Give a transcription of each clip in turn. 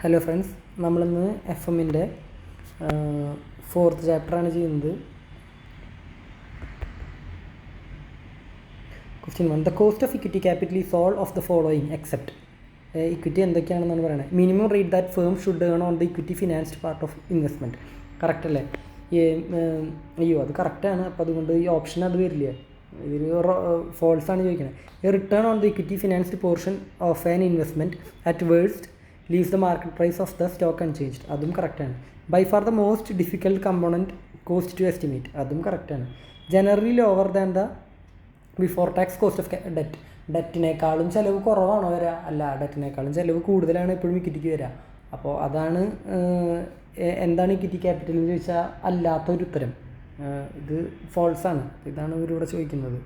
Hello friends, നമ്മളിന്ന് F എമ്മിൻ്റെ 4th ചാപ്റ്ററാണ് ചെയ്യുന്നത്. Question 1. The cost of equity capital is all of the following except. Equity എന്തൊക്കെയാണെന്നാണ് പറയുന്നത്. Minimum rate that firm should earn on the equity financed part of investment. Correct അല്ലേ? അയ്യോ, അത് കറക്റ്റാണ്. അപ്പോൾ അതുകൊണ്ട് ഈ ഓപ്ഷൻ അത് വരില്ല. ഇതൊരു ഫോൾസാണ് ചോദിക്കുന്നത്. A return on the equity financed portion of an investment at worst leaves the market price of the stock unchanged. അതും കറക്റ്റാണ്. By far the most difficult component cost to estimate. അതും കറക്റ്റാണ്. Generally lower than the before tax cost of debt. ഡെറ്റിനേക്കാളും ചിലവ് കുറവാണോ വരിക? അല്ല, ഡെറ്റിനേക്കാളും ചിലവ് കൂടുതലാണ് എപ്പോഴും ഇക്വിറ്റിക്ക് വരിക. അപ്പോൾ അതാണ് എന്താണ് ഇക്വിറ്റി ക്യാപിറ്റൽ എന്ന് ചോദിച്ചാൽ അല്ലാത്തൊരു ഉത്തരം. ഇത് ഫോൾസാണ്. ഇതാണ് ഇവരിവിടെ ചോദിക്കുന്നത്.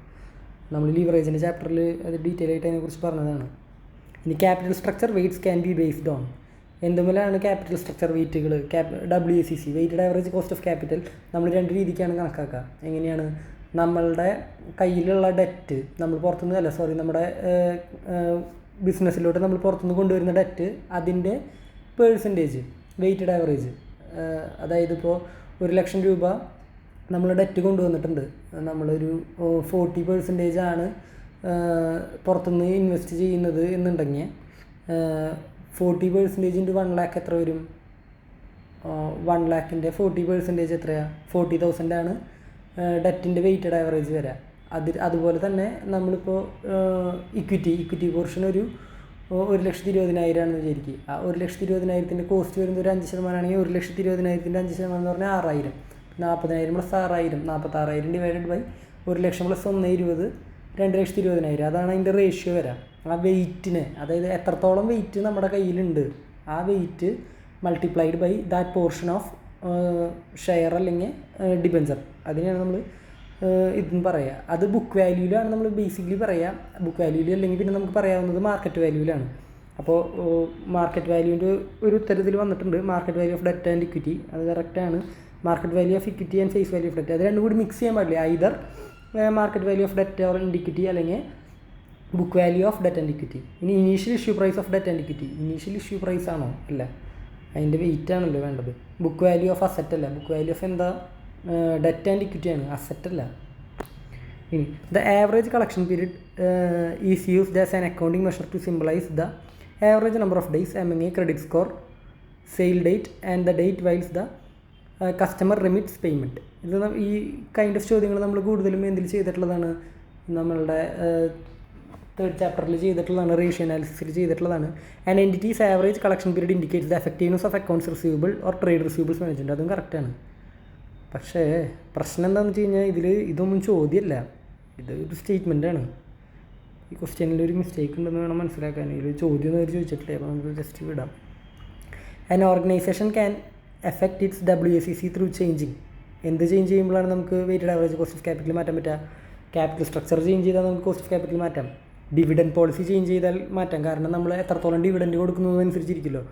നമ്മൾ ലീവറേജിൻ്റെ ചാപ്റ്ററിൽ അത് ഡീറ്റെയിൽ ആയിട്ട് അതിനെക്കുറിച്ച് പറഞ്ഞതാണ്. ഇനി capital structure weights can be based on. എന്തുമല്ലാണ് ക്യാപിറ്റൽ സ്ട്രക്ചർ വെയ്റ്റുകൾ? WACC, weighted average cost of capital, നമ്മൾ രണ്ട് രീതിക്കാണ് കണക്കാക്കുക. എങ്ങനെയാണ്? നമ്മളുടെ കയ്യിലുള്ള ഡെറ്റ് നമ്മൾ പുറത്തുനിന്ന് നമ്മുടെ ബിസിനസ്സിലോട്ട് നമ്മൾ പുറത്തുനിന്ന് കൊണ്ടുവരുന്ന ഡെറ്റ്, അതിൻ്റെ പേഴ്സൻറ്റേജ് വെയ്റ്റഡ് ആവറേജ്. അതായത് ഇപ്പോൾ 1,00,000 രൂപ നമ്മൾ ഡെറ്റ് കൊണ്ടുവന്നിട്ടുണ്ട്. നമ്മളൊരു 40% ആണ് പുറത്തുനിന്ന് ഇൻവെസ്റ്റ് ചെയ്യുന്നത് എന്നുണ്ടെങ്കിൽ 40% ഇൻറ്റു 1 lakh എത്ര വരും? 1 lakhൻ്റെ 40% എത്രയാണ്? 40,000 ആണ് ഡെറ്റിൻ്റെ വെയ്റ്റഡ് ആവറേജ് വരാം. അതുപോലെ തന്നെ നമ്മളിപ്പോൾ ഇക്വിറ്റി പോർഷൻ ഒരു 1,20,000 ആണെന്ന് വിചാരിക്കുക. ആ 1,20,000 കോസ്റ്റ് വരുന്നത് ഒരു 5% ആണെങ്കിൽ 1,20,000 5% എന്ന് പറഞ്ഞാൽ 6,000. 40,000 + 6,000, 46,000 ഡിവൈഡഡ് ബൈ 1,00,000 + 1,20,000, 2,20,000. അതാണ് അതിൻ്റെ റേഷ്യോ വരാം. ആ വെയ്റ്റിന്, അതായത് എത്രത്തോളം വെയ്റ്റ് നമ്മുടെ കയ്യിലുണ്ട്, ആ weight multiplied by that portion of share അല്ലെങ്കിൽ ഡിബഞ്ചർ. അതിനെയാണ് നമ്മൾ ഇതെന്ന് പറയുക. അത് ബുക്ക് വാല്യൂവിലാണ് നമ്മൾ ബേസിക്കലി പറയുക. ബുക്ക് വാല്യൂവിൽ അല്ലെങ്കിൽ പിന്നെ നമുക്ക് പറയാവുന്നത് മാർക്കറ്റ് വാല്യൂവിലാണ്. അപ്പോൾ മാർക്കറ്റ് വാല്യൂവിൻ്റെ ഒരു ഉത്തരത്തിൽ വന്നിട്ടുണ്ട് market value of debt and equity. അത് കറക്റ്റാണ്. Market value of equity and face value of debt, അത് രണ്ടും കൂടി മിക്സ് ചെയ്യാൻ പാടില്ല. Either market value of debt or equity അല്ലെങ്കിൽ book value of debt and equity. ഇനി initial issue price of debt and equity. Initial issue price ആണോ? അല്ല, അതിൻ്റെ വെയിറ്റ് ആണല്ലോ വേണ്ടത്. ബുക്ക് വാല്യൂ ഓഫ് അസറ്റ് അല്ല. ബുക്ക് വാല്യൂ ഓഫ് എന്താ? Debt and equity ആണ്, അസറ്റ് അല്ല. ഇനി the average collection period is used as an accounting measure to symbolise the average number of days among a credit score, sale date and the date whiles the customer remits payment. ഇത് ഈ kind of ചോദ്യങ്ങൾ നമ്മൾ കൂടുതലും എന്തിൽ ചെയ്തിട്ടുള്ളതാണ്? നമ്മളുടെ 3rd ചാപ്റ്ററിൽ ചെയ്തിട്ടുള്ളതാണ്, റേഷ്യോ അനാലിസിസിൽ ചെയ്തിട്ടുള്ളതാണ്. And entities average collection period indicates the effectiveness of accounts receivable or trade receivables management. അതും കറക്റ്റാണ്. പക്ഷേ പ്രശ്നം എന്താണെന്ന് വെച്ച് കഴിഞ്ഞാൽ ഇതൊന്നും ചോദ്യമല്ല, ഇത് ഒരു സ്റ്റേറ്റ്മെൻറ്റാണ്. ഈ ക്വസ്റ്റ്യനിൽ ഒരു മിസ്റ്റേക്ക് ഉണ്ടെന്ന് വേണം മനസ്സിലാക്കാൻ. ഇതിൽ ചോദ്യം ഒന്നും അവർ ചോദിച്ചിട്ടില്ലേ, അപ്പോൾ നമുക്ക് ജസ്റ്റ് വിടാം. An organisation can effect it's WACC through changing. എന്ത് ചേഞ്ച് ചെയ്യുമ്പോഴാണ് നമുക്ക് weighted average cost of capital മാറ്റാൻ പറ്റുക? ക്യാപിറ്റൽ സ്ട്രക്ചർ ചേഞ്ച് ചെയ്താൽ നമുക്ക് കോസ്റ്റ് ഓഫ് ക്യാപിറ്റൽ മാറ്റാം. ഡിവിഡൻഡ് പോളിസി ചേഞ്ച് ചെയ്താൽ മാറ്റാം. കാരണം നമ്മൾ എത്രത്തോളം ഡിവിഡൻഡ് കൊടുക്കുന്നതനുസരിച്ചിരിക്കുമല്ലോ,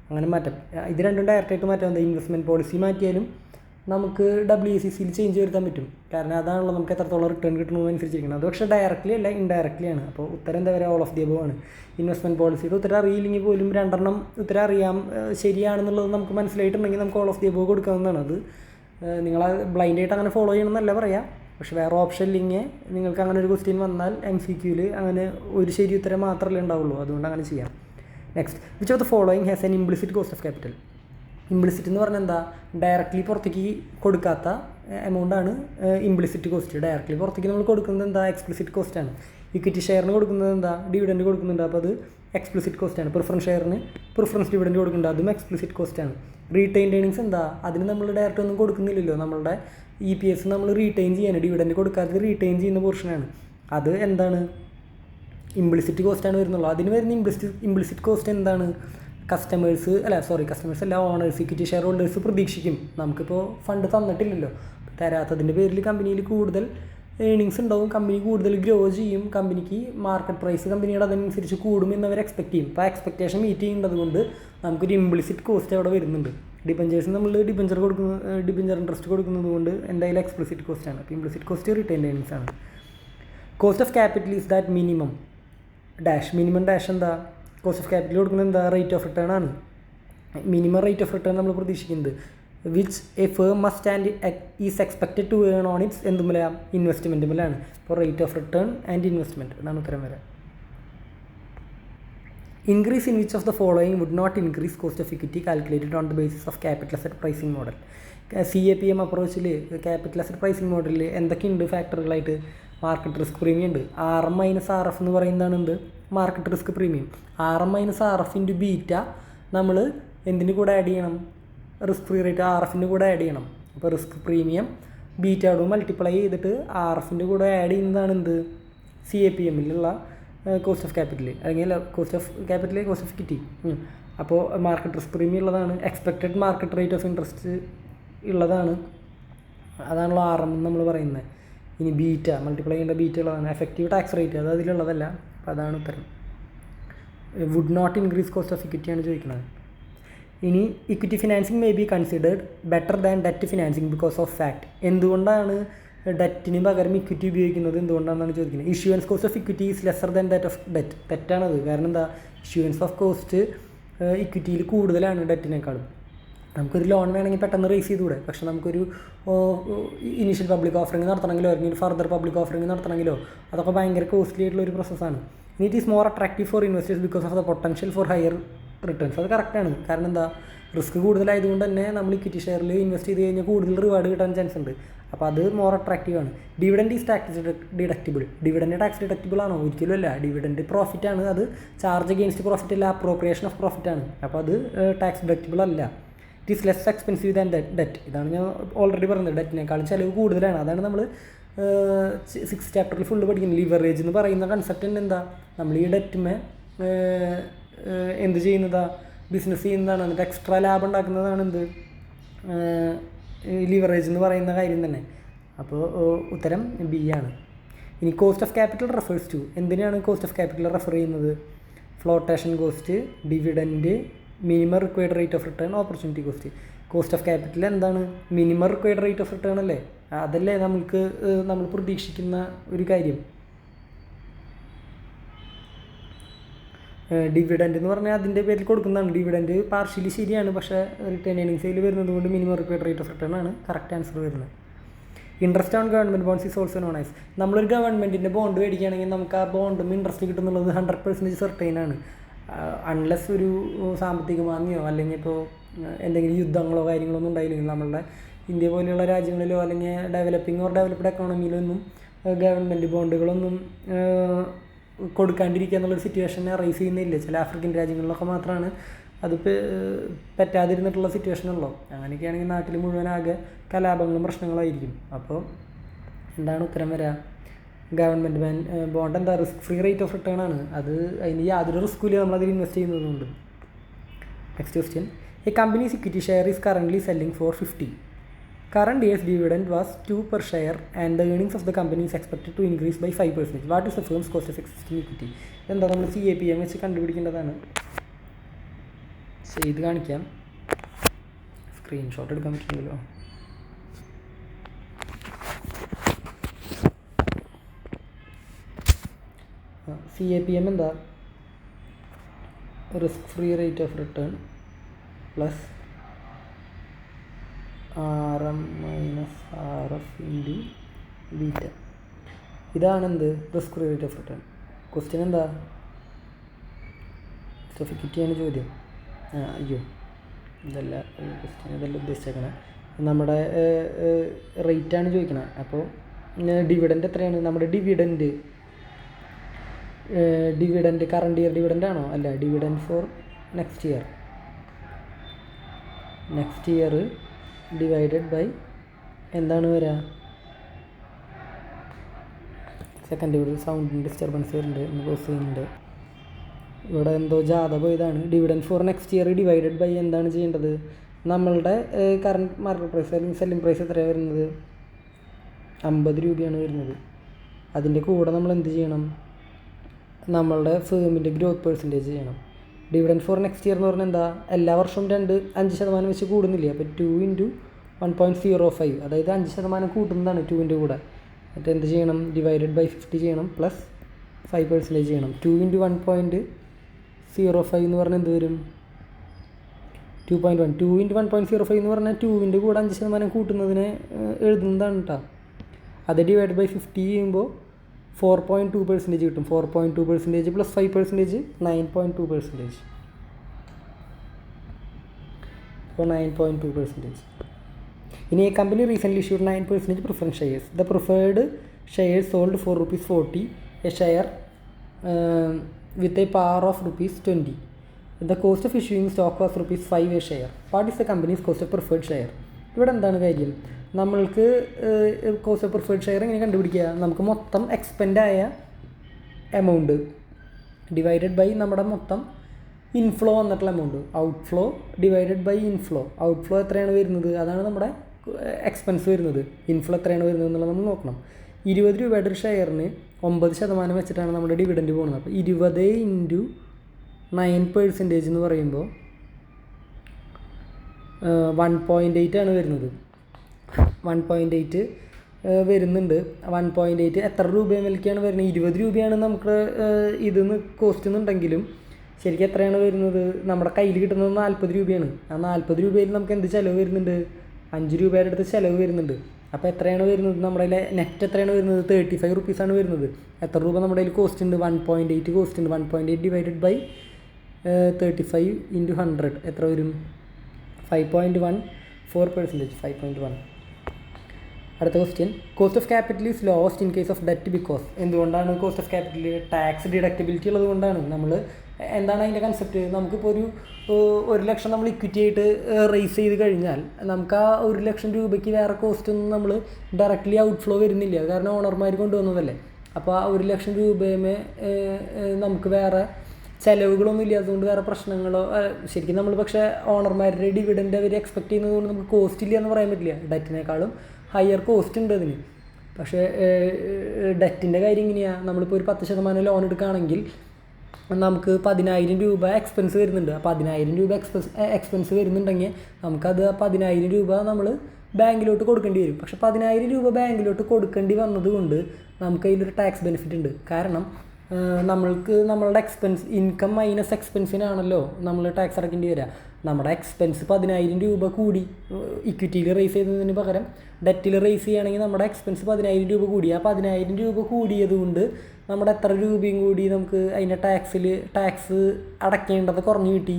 അങ്ങനെ മാറ്റാം. ഇത് രണ്ടും ഡയറക്റ്റായിട്ട് മാറ്റാം. ഇൻവെസ്റ്റ്മെൻറ്റ് പോളിസി മാറ്റിയാലും നമുക്ക് WACCയിൽ ചേഞ്ച് വരുത്താൻ പറ്റും. കാരണം അതാണല്ലോ നമുക്ക് എത്രത്തോളം റിട്ടേൺ കിട്ടുന്നതനുസരിച്ചിരിക്കണം. അത് പക്ഷേ ഡയറക്റ്റ്ലി അല്ല, ഇൻഡയറക്റ്റ്ലി ആണ്. അപ്പോൾ ഉത്തരം എന്താ പറയുക? ഓൾ ഓഫ് ദി അബവ് ആണ്. ഇൻവെസ്റ്റ്മെൻറ്റ് പോളിസിയുടെ ഉത്തരം അറിയില്ലെങ്കിൽ പോലും 2 ഉത്തരം അറിയാം, ശരിയാണെന്നുള്ളത് നമുക്ക് മനസ്സിലായിട്ടുണ്ടെങ്കിൽ നമുക്ക് ഓൾ ഓഫ് ദി അബവ് കൊടുക്കാവുന്നതാണ്. അത് നിങ്ങൾ ബ്ലൈൻഡായിട്ട് അങ്ങനെ ഫോളോ ചെയ്യണമെന്നല്ല പറയാം. പക്ഷേ വേറെ ഓപ്ഷൻ ഇല്ലെങ്കിൽ നിങ്ങൾക്ക് അങ്ങനെ ഒരു ക്വസ്റ്റ്യൻ വന്നാൽ MCQയിൽ അങ്ങനെ ഒരു ശരി ഉത്തരം മാത്രമല്ലേ ഉണ്ടാവുള്ളൂ. അതുകൊണ്ട് അങ്ങനെ ചെയ്യാം. Next, which of the following has an implicit cost of capital. Implicit എന്ന് പറഞ്ഞാൽ എന്താ? ഡയറക്റ്റ്ലി പുറത്തേക്ക് കൊടുക്കാത്ത എമൗണ്ടാണ് ഇംപ്ലിസിറ്റ് കോസ്റ്റ്. ഡയറക്റ്റ്ലി പുറത്തേക്ക് നമ്മൾ കൊടുക്കുന്നത് എന്താ? എക്സ്പ്ലിസിറ്റ് കോസ്റ്റാണ്. ഇക്വിറ്റി ഷെയറിന് കൊടുക്കുന്നത് എന്താ? ഡിവിഡൻഡ് കൊടുക്കുന്നുണ്ട്, അപ്പോൾ അത് എക്സ്പ്ലിസിറ്റ് കോസ്റ്റാണ്. പ്രിഫറൻസ് ഷെയറിന് പ്രിഫറൻസ് ഡിവിഡൻഡ് കൊടുക്കുന്നുണ്ട്, അതും എക്സ്പ്ലിസിറ്റ് കോസ്റ്റാണ്. റീറ്റെയിൻഡ് ഏണിങ്സ് എന്താ? അതിന് നമ്മൾ ഡയറക്റ്റ് ഒന്നും കൊടുക്കുന്നില്ലല്ലോ. നമ്മളുടെ EPS നമ്മൾ റീറ്റെയിൻ ചെയ്യാണ്, ഡിവിഡൻഡ് കൊടുക്കാതെ റീറ്റെയിൻ ചെയ്യുന്ന പോർഷനാണ്. അത് എന്താണ്? ഇംപ്ലിസിറ്റ് കോസ്റ്റാണ് വരുന്നുള്ളൂ. അതിന് വരുന്ന ഇംപ്ലിസിറ്റ് കോസ്റ്റ് എന്താണ്? കസ്റ്റമേഴ്സ് അല്ല, ഓണേഴ്സ്, ഇക്വിറ്റി ഷെയർ ഹോൾഡേഴ്സ് പ്രതീക്ഷിക്കും. നമുക്കിപ്പോൾ ഫണ്ട് തന്നിട്ടില്ലല്ലോ, തരാത്തതിൻ്റെ പേരിൽ കമ്പനിയിൽ കൂടുതൽ ഏണിങ്സ് ഉണ്ടാവും, കമ്പനി കൂടുതൽ ഗ്രോ ചെയ്യും, കമ്പനിക്ക് മാർക്കറ്റ് പ്രൈസ് കമ്പനിയുടെ അതനുസരിച്ച് കൂടും എന്നവർ എക്സ്പെക്ട് ചെയ്യും. അപ്പോൾ ആ എക്സ്പെക്റ്റേഷൻ മീറ്റ് ചെയ്യുന്നത് കൊണ്ട് നമുക്കൊരു ഇംപ്ലിസിറ്റ് കോസ്റ്റ് അവിടെ വരുന്നുണ്ട്. ഡിബഞ്ചേഴ്സ് നമ്മൾ ഡിബഞ്ചർ ഇൻട്രസ്റ്റ് കൊടുക്കുന്നത് കൊണ്ട് എന്തായാലും എക്സ്പ്ലിസിറ്റ് കോസ്റ്റാണ്. അപ്പോൾ ഇംപ്ലിസിറ്റ് കോസ്റ്റ് റിട്ടേൺ ഏണിങ്സ് ആണ്. Cost of capital is that minimum dash. Minimum dash എന്താ? കോസ്റ്റ് ഓഫ് ക്യാപിറ്റൽ കൊടുക്കുന്നത് എന്താ? റേറ്റ് ഓഫ് റിട്ടേൺ ആണ്. മിനിമം റേറ്റ് ഓഫ് റിട്ടേൺ നമ്മൾ പ്രതീക്ഷിക്കുന്നത് which a firm must and is expected to earn on its എന്തുമല്ല ഇൻവെസ്റ്റ്മെൻറ്റുമല്ലാണ്. അപ്പോൾ rate of return and investment ഇതാണ് ഉത്തരം വരാം. Increase in which of the following would not increase cost of equity calculated on the basis of capital asset pricing model? CAPM അപ്രോച്ചിൽ capital asset pricing മോഡലിൽ എന്തൊക്കെയുണ്ട് ഫാക്ടറുകളായിട്ട്? Market risk premium ഉണ്ട്. RM-RF എന്ന് പറയുന്നതാണ് എന്ത്? Market risk premium. RM-RF into beta നമ്മൾ എന്തിൻ്റെ കൂടെ ആഡ് ചെയ്യണം? റിസ്ക് ഫ്രീ റേറ്റ് RFൻ്റെ കൂടെ ആഡ് ചെയ്യണം. അപ്പോൾ റിസ്ക് പ്രീമിയം ബീറ്റയോട് മൾട്ടിപ്ലൈ ചെയ്തിട്ട് RFൻ്റെ കൂടെ ആഡ് ചെയ്യുന്നതാണ് എന്ത്? CAPM-ലുള്ള കോസ്റ്റ് ഓഫ് ക്യാപിറ്റൽ, അല്ലെങ്കിൽ cost of capital cost of equity. അപ്പോൾ മാർക്കറ്റ് റിസ്ക് പ്രീമിയം ഉള്ളതാണ്. Expected market rate of interest ഉള്ളതാണ്, അതാണല്ലോ RM എന്ന് നമ്മൾ പറയുന്നത്. ഇനി ബീറ്റ മൾട്ടിപ്ലൈ ചെയ്യേണ്ട ബീറ്റ ഉള്ളതാണ്. എഫക്റ്റീവ് ടാക്സ് റേറ്റ് അത് അതിലുള്ളതല്ല. അപ്പോൾ അതാണ് ഉത്തരം. Would not increase cost of ഇക്വിറ്റിയാണ് ചോദിക്കുന്നത്. ഇനി equity financing may be considered better than debt financing because of fact. എന്തുകൊണ്ടാണ് ഡെറ്റിന് പകരം ഇക്വിറ്റി ഉപയോഗിക്കുന്നത്? എന്തുകൊണ്ടാണെന്നാണ് ചോദിക്കുന്നത്. Issuance cost of equity is lesser than that of debt. തെറ്റാണത്. കാരണം എന്താ? ഇഷ്യൂവൻസ് ഓഫ് കോസ്റ്റ് ഇക്വിറ്റിയിൽ കൂടുതലാണ് ഡെറ്റിനേക്കാളും. നമുക്കൊരു ലോൺ വേണമെങ്കിൽ പെട്ടെന്ന് റേസ് ചെയ്തുകൂടെ? പക്ഷേ നമുക്കൊരു ഇനീഷ്യൽ പബ്ലിക് ഓഫറിങ് നടത്തണമെങ്കിലോ അല്ലെങ്കിൽ ഫർദർ പബ്ലിക് ഓഫറിങ് നടത്തണമെങ്കിലോ അതൊക്കെ ഭയങ്കര കോസ്റ്റ്ലി ആയിട്ടുള്ള ഒരു പ്രോസസ്സാണ്. It is more attractive for investors because of the potential for higher returns. അത് കറക്റ്റാണ്. കാരണം എന്താ? റിസ്ക് കൂടുതലായതുകൊണ്ട് തന്നെ നമ്മൾ ഇക്വിറ്റി ഷെയറിൽ ഇൻവെസ്റ്റ് ചെയ്ത് കഴിഞ്ഞാൽ കൂടുതൽ റിവാർഡ് കിട്ടാൻ ചാൻസ് ഉണ്ട്. അപ്പോൾ അത് മോർ അട്രാക്റ്റീവാണ്. Dividend is tax deductible. Dividend tax deductible ആണോ? ഒരിക്കലും അല്ല. ഡിവിഡൻഡ് പ്രോഫിറ്റാണ്. അത് ചാർജ് അഗെയിൻസ്റ്റ് പ്രോഫിറ്റ് അല്ല, അപ്രോപ്രിയേഷൻ ഓഫ് പ്രോഫിറ്റാണ്. അപ്പോൾ അത് ടാക്സ് ഡിഡക്റ്റബിൾ അല്ല. It is less expensive than debt. ഇതാണ് ഞാൻ ഓൾറെഡി പറഞ്ഞത്. ഡെറ്റിനേക്കാളും ചിലവ് കൂടുതലാണ്. അതാണ് നമ്മൾ 6th ചാപ്റ്ററിൽ ഫുള്ള് പഠിക്കുന്നത്. ലിവറേജ് എന്ന് പറയുന്ന കൺസെപ്റ്റ് തന്നെ എന്താ? നമ്മൾ ഈ ഡെറ്റുമേ എന്ത് ചെയ്യുന്നതാ? ബിസിനസ് ചെയ്യുന്നതാണ്. എന്നിട്ട് എക്സ്ട്രാ ലാഭം ഉണ്ടാക്കുന്നതാണ് എന്ത്? ലിവറേജ് എന്ന് പറയുന്ന കാര്യം തന്നെ. അപ്പോൾ ഉത്തരം ബി ആണ്. ഇനി cost of capital refers to എന്തിനാണ് കോസ്റ്റ് ഓഫ് ക്യാപിറ്റൽ റെഫർ ചെയ്യുന്നത്? Flotation cost, dividend, minimum required rate of return, opportunity cost. Cost of capital എന്താണ്? Minimum required rate of return അല്ലേ? അതല്ലേ നമ്മൾ പ്രതീക്ഷിക്കുന്ന ഒരു കാര്യം. ഡിവിഡൻഡ് എന്ന് പറഞ്ഞാൽ അതിൻ്റെ പേരിൽ കൊടുക്കുന്നതാണ്. ഡിവിഡൻഡ് പാർഷ്യലി ശരിയാണ്, പക്ഷേ റിട്ടേൺ ഏണിങ്സിൽ വരുന്നത് കൊണ്ട് minimum required rate of return ആണ് കറക്റ്റ് ആൻസർ വരുന്നത്. Interest on government bonds is also known as. നമ്മളൊരു ഗവൺമെൻറ്റിൻ്റെ ബോണ്ട് മേടിക്കുകയാണെങ്കിൽ നമുക്ക് ആ ബോണ്ടും ഇൻട്രസ്റ്റ് കിട്ടുന്നുള്ളത് 100% സെർട്ടൈൻ ആണ്. അൺലെസ് ഒരു സാമ്പത്തിക മാന്ദ്യമോ അല്ലെങ്കിൽ ഇപ്പോൾ എന്തെങ്കിലും യുദ്ധങ്ങളോ കാര്യങ്ങളോ ഒന്നും ഉണ്ടായില്ലെങ്കിൽ നമ്മളുടെ ഇന്ത്യ പോലെയുള്ള രാജ്യങ്ങളിലോ അല്ലെങ്കിൽ ഡെവലപ്പിംഗ് ഓർ ഡെവലപ്ഡ് എക്കോണമിയിലൊന്നും ഗവൺമെൻറ് ബോണ്ടുകളൊന്നും കൊടുക്കാണ്ടിരിക്കുക എന്നുള്ളൊരു സിറ്റുവേഷനെ റൈസ് ചെയ്യുന്നില്ല. ചില ആഫ്രിക്കൻ രാജ്യങ്ങളിലൊക്കെ മാത്രമാണ് അത് പറ്റാതിരുന്നിട്ടുള്ള സിറ്റുവേഷനുള്ളൂ. അങ്ങനെയൊക്കെയാണെങ്കിൽ നാട്ടിൽ മുഴുവനാകെ കലാപങ്ങളും പ്രശ്നങ്ങളായിരിക്കും. അപ്പോൾ എന്താണ് ഉത്തരം വരിക? ഗവൺമെൻറ് ബോണ്ട് എന്താ? Risk free rate of return ആണ്. അത് അതിന് യാതൊരു റിസ്ക്കും ഇല്ല നമ്മളതിൽ ഇൻവെസ്റ്റ് ചെയ്യുന്നതുകൊണ്ട്. Next question. A company's equity share is currently selling for 50. Current year's dividend was 2 per share and the earnings of the company is expected to increase by 5%. What is the firm's cost of existing equity? എന്താ നമ്മൾ CAPM വെച്ച് കണ്ടുപിടിക്കേണ്ടതാണ്. ചെയ്ത് കാണിക്കാം. Screenshot എടുക്കാൻ പറ്റുമല്ലോ. CAPM എന്താ? Risk free rate of return plus RM-RF into beta. ഇതാണെന്ത്? Risk free rate of return. Question എന്താ? കോസ്റ്റ് ഓഫ് ഇക്വിറ്റിയാണ് ചോദ്യം. അയ്യോ ഇതല്ല ക്വസ്റ്റ്യൻ, ഇതല്ല ഉദ്ദേശിച്ചേക്കണേ. നമ്മുടെ റേറ്റാണ് ചോദിക്കണേ. അപ്പോൾ ഡിവിഡൻഡ് എത്രയാണ്? നമ്മുടെ ഡിവിഡൻഡ് കറണ്ട് ഇയർ ഡിവിഡൻഡ് ആണോ? അല്ല, dividend for next year divided by എന്താണ് വരിക? സെക്കൻഡ് ഇവിടെ സൗണ്ടിൻ്റെ ഡിസ്റ്റർബൻസ് വരുന്നുണ്ട്, ഒന്ന് പോസ് ചെയ്യുന്നുണ്ട്. ഇവിടെ എന്തോ ജാഥ പോയതാണ്. Dividend for next year divided by എന്താണ് ചെയ്യേണ്ടത്? നമ്മളുടെ കറണ്ട് മാർക്കറ്റ് പ്രൈസ് അല്ലെങ്കിൽ സെല്ലിംഗ് പ്രൈസ് എത്രയാണ് വരുന്നത്? 50 രൂപയാണ് വരുന്നത്. അതിൻ്റെ കൂടെ നമ്മൾ എന്ത് ചെയ്യണം? നമ്മളുടെ ഫേമിൻ്റെ ഗ്രോത്ത് പെർസെൻറ്റേജ് ചെയ്യണം. ഡിവിഡൻഡ് ഫോർ നെക്സ്റ്റ് ഇയർ എന്ന് പറഞ്ഞാൽ എന്താ? എല്ലാ വർഷവും 5% വെച്ച് കൂടുന്നില്ലേ? അപ്പോൾ 2 × 1.05, അതായത് 5% കൂട്ടുന്നതാണ് 2ൻ്റെ കൂടെ. എന്നിട്ട് എന്ത് ചെയ്യണം? ഡിവൈഡഡ് ബൈ 50 ചെയ്യണം പ്ലസ് 5% ചെയ്യണം. 2 × 1.05 എന്ന് പറഞ്ഞാൽ എന്ത് വരും? 2.1 2 × 1.05 എന്ന് പറഞ്ഞാൽ 2-ൻ്റെ കൂടെ 5% കൂട്ടുന്നതിനെ എഴുതുന്നതാണ് കേട്ടോ. അത് ഡിവൈഡ് ബൈ 50 ചെയ്യുമ്പോൾ 4.2% കിട്ടും. 4.2% പ്ലസ് 5% 9.2%. അപ്പോൾ 9.2%. ഇനി a company recently issued 9% preference shares. The preferred shares sold for ₹40 a share with a par of ₹20. The cost of issuing stock was ₹5 a share. What is the company's cost of preferred share? ഇവിടെ എന്താണ് കാര്യം? നമ്മൾക്ക് cost of preferred share എങ്ങനെ കണ്ടുപിടിക്കുക? നമുക്ക് മൊത്തം expend ആയ amount divided by നമ്മുടെ മൊത്തം ഇൻഫ്ലോ വന്നിട്ടുള്ള amount, outflow divided by inflow. Outflow എത്രയാണ് വരുന്നത്, അതാണ് നമ്മുടെ എക്സ്പെൻസ് വരുന്നത്. ഇൻഫ്ലോ എത്രയാണ് വരുന്നത് എന്നുള്ളത് നമ്മൾ നോക്കണം. 20 രൂപയുടെ ഒരു ഷെയറിന് 9% വെച്ചിട്ടാണ് നമ്മുടെ ഡിവിഡൻറ്റ് പോകുന്നത്. അപ്പോൾ 20 × 9% എന്ന് പറയുമ്പോൾ 1.8 ആണ് വരുന്നത്. 1.8 വരുന്നുണ്ട്. 1.8 എത്ര രൂപയിലേക്കാണ് വരുന്നത്? 20 രൂപയാണ് നമുക്ക് ഇതിന്ന് കോസ്റ്റ് എന്നുണ്ടെങ്കിലും ശരിക്കും എത്രയാണ് വരുന്നത്? നമ്മുടെ കയ്യിൽ കിട്ടുന്നത് 40 രൂപയാണ്. ആ 40 രൂപയിൽ നമുക്ക് എന്ത് ചിലവ് വരുന്നുണ്ട്? 5 രൂപയുടെ അടുത്ത് ചിലവ് വരുന്നുണ്ട്. അപ്പോൾ എത്രയാണ് വരുന്നത്? നമ്മുടെ നെറ്റ് എത്രയാണ് വരുന്നത്? 35 റുപ്പീസാണ് വരുന്നത്. എത്ര രൂപ നമ്മുടെ കയ്യിൽ കോസ്റ്റ് ഉണ്ട്? 1.8 കോസ്റ്റ് ഉണ്ട്. 1.8 ഡിവൈഡഡ് ബൈ 35 × 100 എത്ര വരും? 5.14%. 5.1. അടുത്ത question, cost of capital is lost in case of debt because. എന്തുകൊണ്ടാണ് കോസ്റ്റ് ഓഫ് ക്യാപിറ്റൽ? ടാക്സ് ഡിഡക്റ്റബിലിറ്റി ഉള്ളത് കൊണ്ടാണ്. നമ്മൾ എന്താണ് അതിൻ്റെ കൺസെപ്റ്റ്? നമുക്കിപ്പോൾ ഒരു 1 ലക്ഷം നമ്മൾ ഇക്വിറ്റി ആയിട്ട് റേസ് ചെയ്ത് കഴിഞ്ഞാൽ നമുക്ക് ആ 1 ലക്ഷം രൂപയ്ക്ക് വേറെ കോസ്റ്റ് ഒന്നും നമ്മൾ ഡയറക്റ്റ്ലി ഔട്ട്ഫ്ലോ വരുന്നില്ല, കാരണം ഓണർമാർ കൊണ്ടുവന്നതല്ലേ. അപ്പോൾ ആ 1 ലക്ഷം രൂപയുമേ നമുക്ക് വേറെ ചിലവുകളൊന്നും ഇല്ല. അതുകൊണ്ട് വേറെ പ്രശ്നങ്ങളോ ശരിക്കും നമ്മൾ പക്ഷേ ഓണർമാരുടെ ഡിവിഡൻഡ് അവർ എക്സ്പെക്ട് ചെയ്യുന്നത് കൊണ്ട് നമുക്ക് കോസ്റ്റ് ഇല്ല എന്ന് പറയാൻ പറ്റില്ല. ഡെറ്റിനേക്കാളും ഹയർ കോസ്റ്റ് ഉണ്ട് അതിന്. പക്ഷേ ഡെറ്റിൻ്റെ കാര്യം ഇങ്ങനെയാണ്. നമ്മളിപ്പോൾ ഒരു 10% ലോൺ എടുക്കുകയാണെങ്കിൽ നമുക്ക് 10,000 രൂപ എക്സ്പെൻസ് വരുന്നുണ്ട്. അപ്പോൾ 10,000 രൂപ എക്സ്പെൻസ് വരുന്നുണ്ടെങ്കിൽ നമുക്കത് 10,000 രൂപ നമ്മൾ ബാങ്കിലോട്ട് കൊടുക്കേണ്ടി വരും. പക്ഷേ 10,000 രൂപ ബാങ്കിലോട്ട് കൊടുക്കേണ്ടി വന്നതുകൊണ്ട് നമുക്ക് അതിലൊരു ടാക്സ് ബെനിഫിറ്റ് ഉണ്ട്. കാരണം നമ്മളുടെ എക്സ്പെൻസ്, ഇൻകം മൈനസ് എക്സ്പെൻസിനാണല്ലോ നമ്മൾ ടാക്സ് അടയ്ക്കേണ്ടി വരിക. നമ്മുടെ എക്സ്പെൻസ് 10,000 രൂപ കൂടി ഇക്വിറ്റിയിൽ റേസ് ചെയ്യുന്നതിന് പകരം ഡെറ്റിൽ റേസ് ചെയ്യുകയാണെങ്കിൽ നമ്മുടെ എക്സ്പെൻസ് 10,000 രൂപ കൂടി. ആ 10,000 രൂപ കൂടിയത് കൊണ്ട് നമ്മുടെ എത്ര രൂപയും കൂടി നമുക്ക് അതിൻ്റെ ടാക്സ് അടയ്ക്കേണ്ടത് കുറഞ്ഞു കിട്ടി.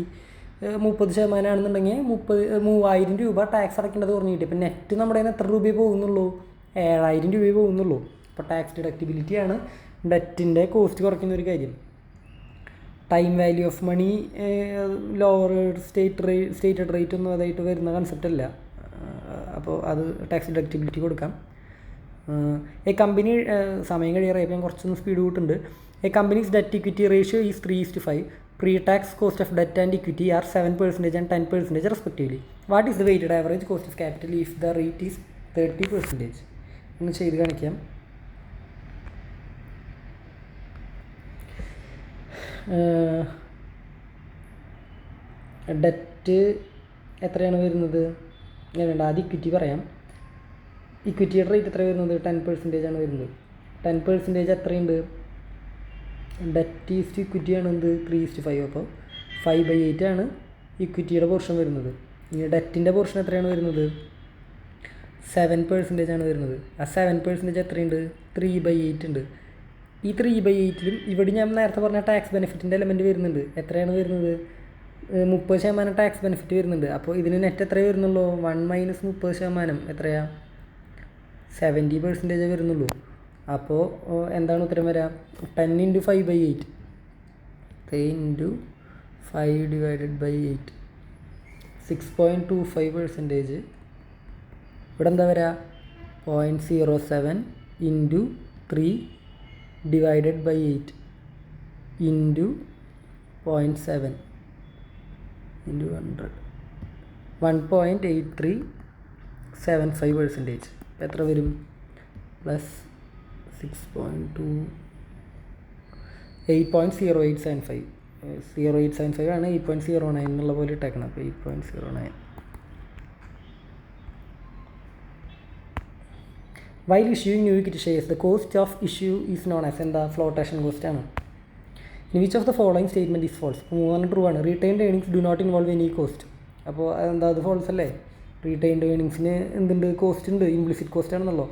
30% ആണെന്നുണ്ടെങ്കിൽ 3,000 രൂപ ടാക്സ് അടയ്ക്കേണ്ടത് കുറഞ്ഞു കിട്ടി. അപ്പോൾ നെറ്റ് നമ്മുടെ കയ്യിൽ നിന്ന് എത്ര രൂപയെ പോകുന്നുള്ളൂ? 7,000 രൂപയെ പോകുന്നുള്ളൂ. അപ്പോൾ ടാക്സ് ഡിഡക്റ്റിബിലിറ്റിയാണ് ഡെറ്റിൻ്റെ കോസ്റ്റ് കുറയ്ക്കുന്ന ഒരു കാര്യം. Time value of money lower stated rate ഒന്നും അതായിട്ട് വരുന്ന കൺസെപ്റ്റ് അല്ല. അപ്പോൾ അത് ടാക്സ് ഡിഡക്റ്റിബിലിറ്റി കൊടുക്കാം. എ കമ്പനി സമയം കഴിയാറായപ്പോൾ ഞാൻ കുറച്ചൊന്ന് സ്പീഡ് കൂട്ടുണ്ട്. A company's debt equity ratio is 3:5. Pre tax cost of debt and equity are 7% and 10% respectively. What is the weighted average cost of capital if the rate is 30%? ഒന്ന് ചെയ്ത് കാണിക്കാം. Debt എത്രയാണ് വരുന്നത്? ഞാനുണ്ട് ആദ്യം ഇക്വിറ്റി പറയാം. ഇക്വിറ്റിയുടെ rate എത്ര വരുന്നത്? 10% ആണ് വരുന്നത്. 10% എത്രയുണ്ട്? ഡെറ്റ് ഈസ്റ്റ് ഇക്വിറ്റി ആണ് എന്ത്? 3:5. അപ്പോൾ 5/8 ആണ് ഇക്വിറ്റിയുടെ പോർഷൻ വരുന്നത്. ഇനി ഡെറ്റിൻ്റെ പോർഷൻ എത്രയാണ് വരുന്നത്? 7% ആണ് വരുന്നത്. ആ 7% എത്രയുണ്ട്? 3/8 ഉണ്ട്. ഈ 3/8ലും ഇവിടെ ഞാൻ നേരത്തെ പറഞ്ഞ ടാക്സ് ബെനിഫിറ്റിൻ്റെ എലമെൻറ്റ് വരുന്നുണ്ട്. എത്രയാണ് വരുന്നത്? 30% ടാക്സ് ബെനിഫിറ്റ് വരുന്നുണ്ട്. അപ്പോൾ ഇതിന് നെറ്റ് എത്രയേ വരുന്നുള്ളൂ? 1 - 30% എത്രയാണ്? 70% വരുന്നുള്ളൂ. അപ്പോൾ എന്താണ് ഉത്തരം വരിക? 10 × 5/8. 10 × 5/8 6.25%. ഇവിടെ എന്താ വരിക? 0.07 × 3 ഡിവൈഡഡ് ബൈ 8 ഇൻറ്റു 0.7 ഇൻറ്റു 100 1.8375%. എത്ര വരും? പ്ലസ് 6.2 8.0875 0875 ആണ്. 8.09 എന്നുള്ള പോലെ ഇട്ടേക്കണം. അപ്പോൾ 8.09. While issuing new equity shares, the cost of issue is known as എന്താ? ഫ്ലോട്ടേഷൻ കോസ്റ്റ് ആണ്. In which of the following statement is false? 3 true ആണ്. Retained earnings do not involve any cost. അപ്പോൾ അതെന്താ, അത് ഫോൾസ് അല്ലേ? Retained ഏണിങ്സിന് എന്തുണ്ട്? Cost ഉണ്ട്, implicit cost ആണെന്നല്ലോ.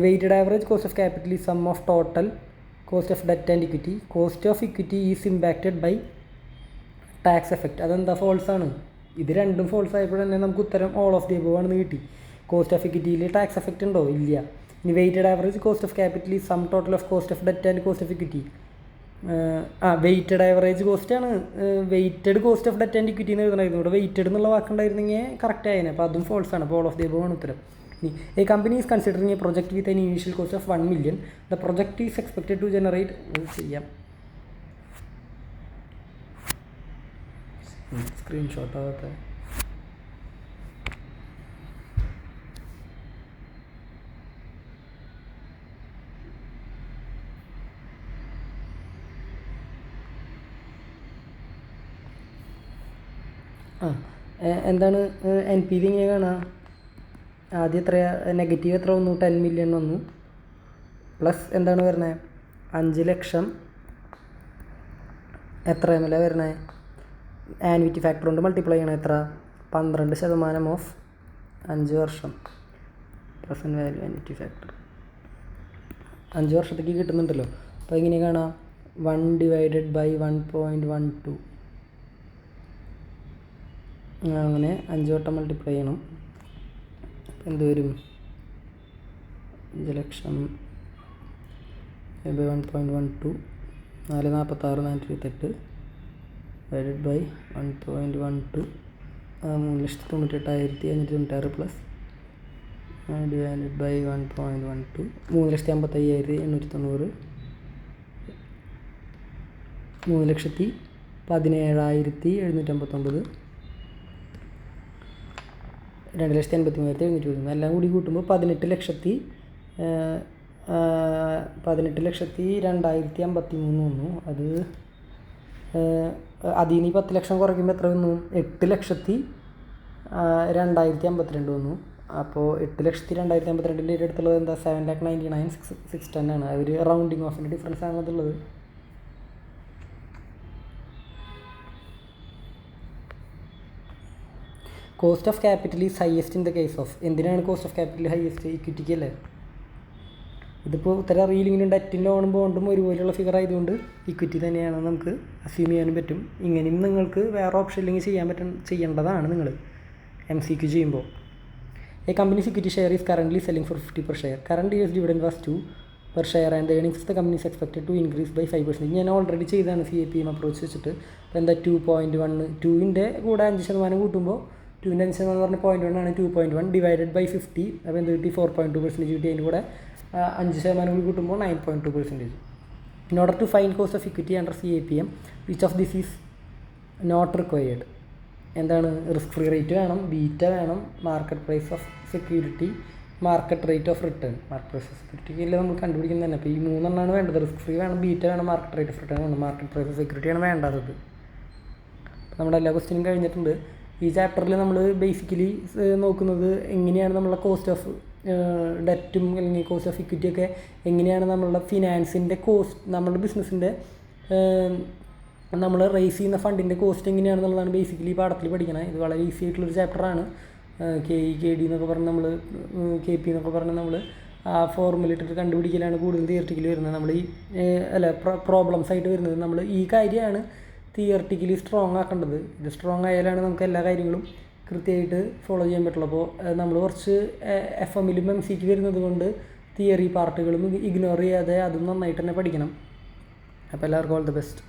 Weighted average cost of capital is sum of total cost of debt and equity. Cost of equity is impacted by tax effect. അതെന്താ, false ആണ്. ഇത് രണ്ടും ഫോൾസ് ആയപ്പോൾ തന്നെ നമുക്ക് ഉത്തരം ഓൾ ഓഫ് ദി എബോവ് ആണെന്ന് കിട്ടി. കോസ്റ്റ് ഓഫ് ഇക്വിറ്റിയിൽ ടാക്സ് എഫക്റ്റ് ഉണ്ടോ? ഇല്ല. ഇനി weighted average cost of capital is sum total of cost of debt and cost of equity. Weighted average cost ആണ്. Weighted cost of debt and equity എന്ന് എഴുതണമായിരുന്നു. ഇവിടെ വെയ്റ്റഡ് എന്നുള്ള വാക്കുണ്ടായിരുന്നെങ്കിൽ കറക്റ്റ് ആയേനെ. അപ്പോൾ അതും ഫോൾസ് ആണ്. അപ്പോൾ ഓൾ ഓഫ് ദി എബോവ് ആണ് ഉത്തരം. ഇനി a company is considering a project with an initial cost of 1 million. The project is expected to generate ചെയ്യാം. സ്ക്രീൻഷോട്ട് ആകട്ടെ. എന്താണ് എൻ പി വി ഇങ്ങനെ കാണുക? ആദ്യം എത്രയാ? നെഗറ്റീവ് എത്ര വന്നു? 10 million വന്നു. പ്ലസ് എന്താണ് വരുന്നത്? 5 ലക്ഷം. എത്ര എം എൽ വരുന്നത്? ആനുവിറ്റി ഫാക്ടർ കൊണ്ട് മൾട്ടിപ്ലൈ ചെയ്യണം. എത്ര? 12% ഓഫ് 5 വർഷം. പ്രസൻറ്റ് വാല്യൂ ആനുവിറ്റി ഫാക്ടർ 5 വർഷത്തേക്ക് കിട്ടുന്നുണ്ടല്ലോ. അപ്പോൾ എങ്ങനെ കാണാം? 1/1.12. അങ്ങനെ 5 വട്ടം മൾട്ടിപ്ലൈ ചെയ്യണം. എന്ത് വരും? 5 lakh by 1.12 446 428 divided by 1.12 3,98,596 plus divided by 1.12 3,55,890 3,17,759 2,83,720. എല്ലാം കൂടി കൂട്ടുമ്പോൾ 18,253 വന്നു. അത് അതിൽ നിന്ന് 10 ലക്ഷം കുറയ്ക്കുമ്പോൾ എത്ര വന്നു? 8,02,052 വന്നു. അപ്പോൾ 8,02,052 അടുത്തുള്ളത് എന്താ? 7,99,610 ആണ്. അവർ റൗണ്ടിങ് ഓഫിൻ്റെ ഡിഫറൻസ് ആണ് അതുള്ളത്. Cost of capital is highest in the case of. എന്തിനാണ് കോസ്റ്റ് ഓഫ് ക്യാപിറ്റൽ ഹയസ്റ്റ്? ഇക്വിറ്റിക്ക് അല്ലേ? ഇതിപ്പോൾ ഉത്തരം അറിയില്ലെങ്കിലും ഡെറ്റും ലോണും ബോണ്ടും ഒരുപോലെയുള്ള ഫിഗർ ആയതുകൊണ്ട് ഇക്വിറ്റി തന്നെയാണെന്ന് നമുക്ക് അസ്യൂം ചെയ്യാനും പറ്റും. ഇങ്ങനെയും നിങ്ങൾക്ക് വേറെ ഓപ്ഷൻ ഇല്ലെങ്കിൽ ചെയ്യേണ്ടതാണ് നിങ്ങൾ MCQ ചെയ്യുമ്പോൾ. A company's equity share is currently selling for 50 per share. Current year's dividend was 2 per share and the earnings of the company is expected to increase by 5%. ഞാൻ ഓൾറെഡി ചെയ്തതാണ് CAPM അപ്രോച്ച് വെച്ചിട്ട്. അപ്പോൾ എന്താ 2.1 2ൻ്റെ കൂടെ 5% കൂട്ടുമ്പോൾ 2ൻ്റെ 5% എന്ന് പറഞ്ഞാൽ 0.1 ആണ്. 2.1 ഡിവൈഡഡ് ബൈ 50. അപ്പോൾ എന്ത് കിട്ടി? 4.2% കിട്ടി. അതിൻ്റെ കൂടെ 5% കൂടി കൂട്ടുമ്പോൾ 9.2%. In order to find cost of equity under CAPM, which of this is not required? എന്താണ്? റിസ്ക് ഫ്രീ റേറ്റ് വേണം, ബീറ്റ വേണം, market price of security, market rate of return. Market price of സെക്യൂരിറ്റിക്ക് അല്ലേ നമ്മൾ കണ്ടുപിടിക്കുന്നത് തന്നെ. അപ്പോൾ ഈ 3 വേണ്ടത്. റിസ്ക് ഫ്രീ വേണം, ബീറ്റ വേണം, മാർക്കറ്റ് റേറ്റ് ഓഫ് റിട്ടേൺ വേണം. മാർക്കറ്റ് പ്രൈസ് ഓഫ് സെക്യൂരിറ്റിയാണ് വേണ്ടത്. നമ്മുടെ എല്ലാ ക്വസ്റ്റ്യനും കഴിഞ്ഞിട്ടുണ്ട്. ഈ ചാപ്റ്ററിൽ നമ്മൾ ബേസിക്കലി നോക്കുന്നത് എങ്ങനെയാണ് നമ്മളുടെ കോസ്റ്റ് ഓഫ് ഡെറ്റും അല്ലെങ്കിൽ കോസ്റ്റ് ഓഫ് ഇക്വിറ്റിയൊക്കെ എങ്ങനെയാണ് നമ്മളുടെ ഫിനാൻസിൻ്റെ കോസ്റ്റ്, നമ്മളുടെ ബിസിനസ്സിൻ്റെ നമ്മൾ റേസ് ചെയ്യുന്ന ഫണ്ടിൻ്റെ കോസ്റ്റ് എങ്ങനെയാണെന്നുള്ളതാണ് ബേസിക്കലി പാഠത്തിൽ പഠിക്കണം. ഇത് വളരെ ഈസി ആയിട്ടുള്ളൊരു ചാപ്റ്ററാണ്. KE KD എന്നൊക്കെ പറഞ്ഞ് നമ്മൾ KP എന്നൊക്കെ പറഞ്ഞ് നമ്മൾ ആ ഫോർമുല ഇട്ടിട്ട് കണ്ടുപിടിക്കലാണ് കൂടുതൽ തിയററ്റിക്കലി വരുന്നത്. നമ്മൾ ഈ പ്രോബ്ലംസ് ആയിട്ട് വരുന്നത്. നമ്മൾ ഈ കാര്യമാണ് തിയററ്റിക്കലി സ്ട്രോങ് ആക്കേണ്ടത്. ഇത് സ്ട്രോങ് ആയാലാണ് നമുക്ക് എല്ലാ കാര്യങ്ങളും കൃത്യമായിട്ട് ഫോളോ ചെയ്യാൻ പറ്റുള്ളൂ. അപ്പോൾ നമ്മൾ കുറച്ച് FM-ലും MCQ വരുന്നത് കൊണ്ട് തിയറി പാർട്ടുകളും ഇഗ്നോർ ചെയ്യാതെ അതും നന്നായിട്ട് തന്നെ പഠിക്കണം. അപ്പോൾ എല്ലാവർക്കും ഓൾ ദി ബെസ്റ്റ്.